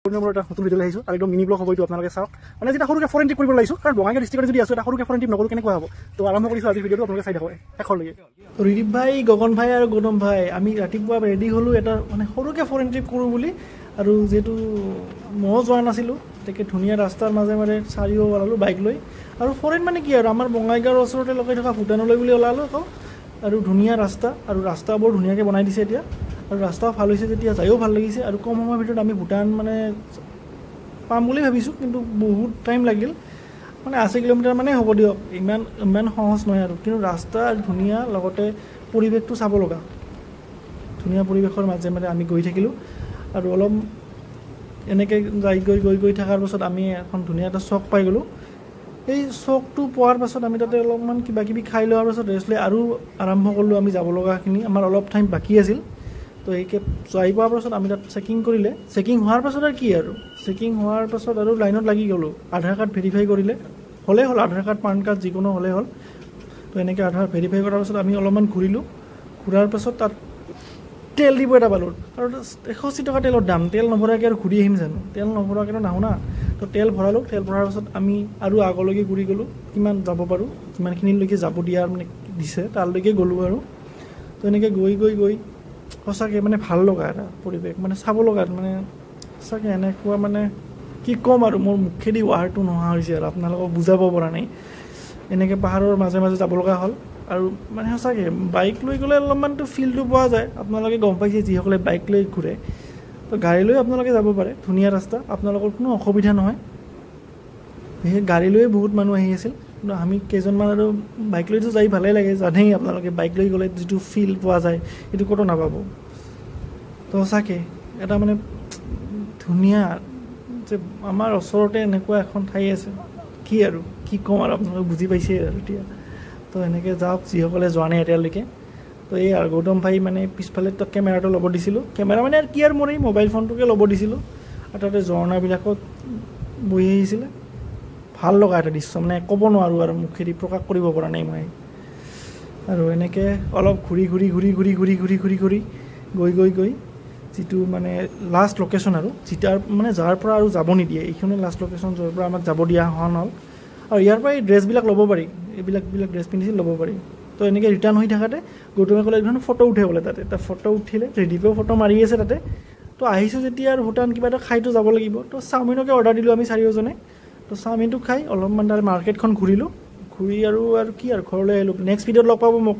এটা নতুন ভিডিঅ' আহিছোঁ আৰু একদম মিনি ব্লগ হ'ব এইটো আপোনালোকে চাওক মানে যেতিয়া সৰুকৈ ফৰেন ট্ৰিপ কৰিব লাগিছোঁ কাৰণ বঙাইগাঁও ডিষ্ট্ৰিক্টত যদি আছোঁ এটা সৰুকৈ ফৰেন ট্ৰিপ নকৰোঁ কেনেকুৱা হ'ব তো আৰম্ভ কৰিছোঁ আজি ভিডিঅ'টো আপোনালোকে চাই থাকক শেষলৈকে ৰিদীপ ভাই গগন ভাই আৰু গৌতম ভাই আমি ৰাতিপুৱা ৰেডি হ'লোঁ এটা মানে সৰুকৈ ফৰেন ট্ৰিপ কৰোঁ বুলি আৰু যিহেতু ময়ো যোৱা নাছিলোঁ তাকে ধুনীয়া ৰাস্তাৰ মাজে মাজে চাৰিও ওলালোঁ বাইক লৈ আৰু ফৰেন মানে কি আৰু আমাৰ বঙাইগাঁৱৰ ওচৰতে লগাই থকা ভূটানলৈ বুলি ওলালোঁ আকৌ আৰু ধুনীয়া ৰাস্তা আৰু ৰাস্তা বৰ ধুনীয়াকৈ বনাই দিছে এতিয়া আৰু ৰাস্তাও ভাল হৈছে যেতিয়া যায়ও ভাল লাগিছে আৰু কম সময়ৰ ভিতৰত আমি ভূটান মানে পাম বুলি ভাবিছোঁ কিন্তু বহুত টাইম লাগিল মানে 80 কিলোমিটাৰ মানে হ'ব দিয়ক ইমান সহজ নহয় আৰু কিন্তু ৰাস্তা ধুনীয়া লগতে পৰিৱেশটো চাব লগা ধুনীয়া পৰিৱেশৰ মাজে মাজে আমি গৈ থাকিলোঁ আৰু অলপ এনেকৈ গৈ থকাৰ পাছত আমি এখন ধুনীয়া এটা চক পাই গ'লোঁ এই চকটো পোৱাৰ পাছত আমি তাতে অলপমান কিবা কিবি খাই লোৱাৰ পাছত ৰেষ্ট লৈ আৰু আৰম্ভ কৰিলোঁ আমি যাব লগাখিনি আমাৰ অলপ টাইম বাকী আছিল তো এইকে যাই পোৱাৰ পাছত আমি তাত চেকিং কৰিলে চেকিং হোৱাৰ পাছত আৰু কি আৰু চেকিং হোৱাৰ পাছত আৰু লাইনত লাগি গ'লোঁ আধাৰ কাৰ্ড ভেৰিফাই কৰিলে হ'লেই হ'ল আধাৰ কাৰ্ড পান কাৰ্ড যিকোনো হ'লেই হ'ল তো এনেকৈ আধাৰ ভেৰিফাই কৰাৰ পাছত আমি অলপমান ঘূৰিলোঁ ঘূৰাৰ পাছত তাত তেল দিব এটা পালোঁ আৰু 180 টকা তেলৰ দাম তেল নভৰাকৈ আৰু ঘূৰি আহিম জানো তেল নভৰাকৈ নাহোঁ না তো তেল ভৰালোঁ তেল ভৰাৰ পাছত আমি আৰু আগলৈকে ঘূৰি গ'লোঁ কিমান যাব পাৰোঁ যিমানখিনিলৈকে যাব দিয়াৰ মানে দিছে তালৈকে গ'লোঁ আৰু তো এনেকৈ গৈ সঁচাকৈ মানে ভাল লগা এটা পৰিৱেশ মানে চাব লগা মানে সঁচাকৈ এনেকুৱা মানে কি ক'ম আৰু মোৰ মুখেদি ৱাৰটো নোহোৱা হৈছে আৰু আপোনালোকক বুজাব পৰা নাই এনেকৈ পাহাৰৰ মাজে মাজে যাব লগা হ'ল আৰু মানে সঁচাকৈ বাইক লৈ গ'লে অলপমানতো ফিলটো পোৱা যায় আপোনালোকে গম পাইছে যিসকলে বাইক লৈ ঘূৰে তো গাড়ী লৈ আপোনালোকে যাব পাৰে ধুনীয়া ৰাস্তা আপোনালোকৰ কোনো অসুবিধা নহয় সেই গাড়ী লৈয়ে বহুত মানুহ আহি আছিল কিন্তু আমি কেইজনমান আৰু বাইক লৈতো যাই ভালেই লাগে জানেই আপোনালোকে বাইক লৈ গ'লে যিটো ফিল পোৱা যায় সেইটো ক'তো নাপাব তো সঁচাকৈ এটা মানে ধুনীয়া যে আমাৰ ওচৰতে এনেকুৱা এখন ঠাই আছে কি আৰু কি ক'ম আৰু আপোনালোকে বুজি পাইছে আৰু এতিয়া তো এনেকৈ যাওক যিসকলে যোৱা নাই এতিয়ালৈকে তো এই আৰু গৌতম ভাই মানে পিছফালে তো কেমেৰাটো ল'ব দিছিলোঁ কেমেৰা মানে আৰু কি আৰু মোৰ এই মোবাইল ফোনটোকে ল'ব দিছিলোঁ আৰু তাতে ঝৰ্ণাবিলাকত বহি আহিছিলে ভাল লগা এটা দৃশ্য মানে ক'ব নোৱাৰোঁ আৰু মুখেদি প্ৰকাশ কৰিব পৰা নাই মই আৰু এনেকৈ অলপ ঘূৰি গৈ যিটো মানে লাষ্ট লোকেশ্যন আৰু যিটাৰ মানে যাৰ পৰা আৰু যাব নিদিয়ে এইখনে লাষ্ট লোকেশ্যন য'ৰ পৰা আমাক যাব দিয়া হোৱা নহ'ল আৰু ইয়াৰ পৰা এই ড্ৰেছবিলাক ল'ব পাৰি এইবিলাক ড্ৰেছ পিন্ধিছিল ল'ব পাৰি তো এনেকৈ ৰিটাৰ্ণ হৈ থাকোঁতে গৌতমে ক'লে এইখন ফটো উঠে বোলে তাতে তাৰ ফটো উঠিলে ৰেডিপেও ফটো মাৰি আছে তাতে তো আহিছোঁ যেতিয়া আৰু ভূটান কিবা এটা খাইতো যাব লাগিব তো চাওমিনকে অৰ্ডাৰ দিলোঁ আমি চাৰিওজনে তো চাওমিনটো খাই অলপমান তাৰে মাৰ্কেটখন ঘূৰিলোঁ ঘূৰি আৰু কি আৰু ঘৰলৈ আহিলোঁ নেক্সট ভিডিঅ'ত লগ পাব মোক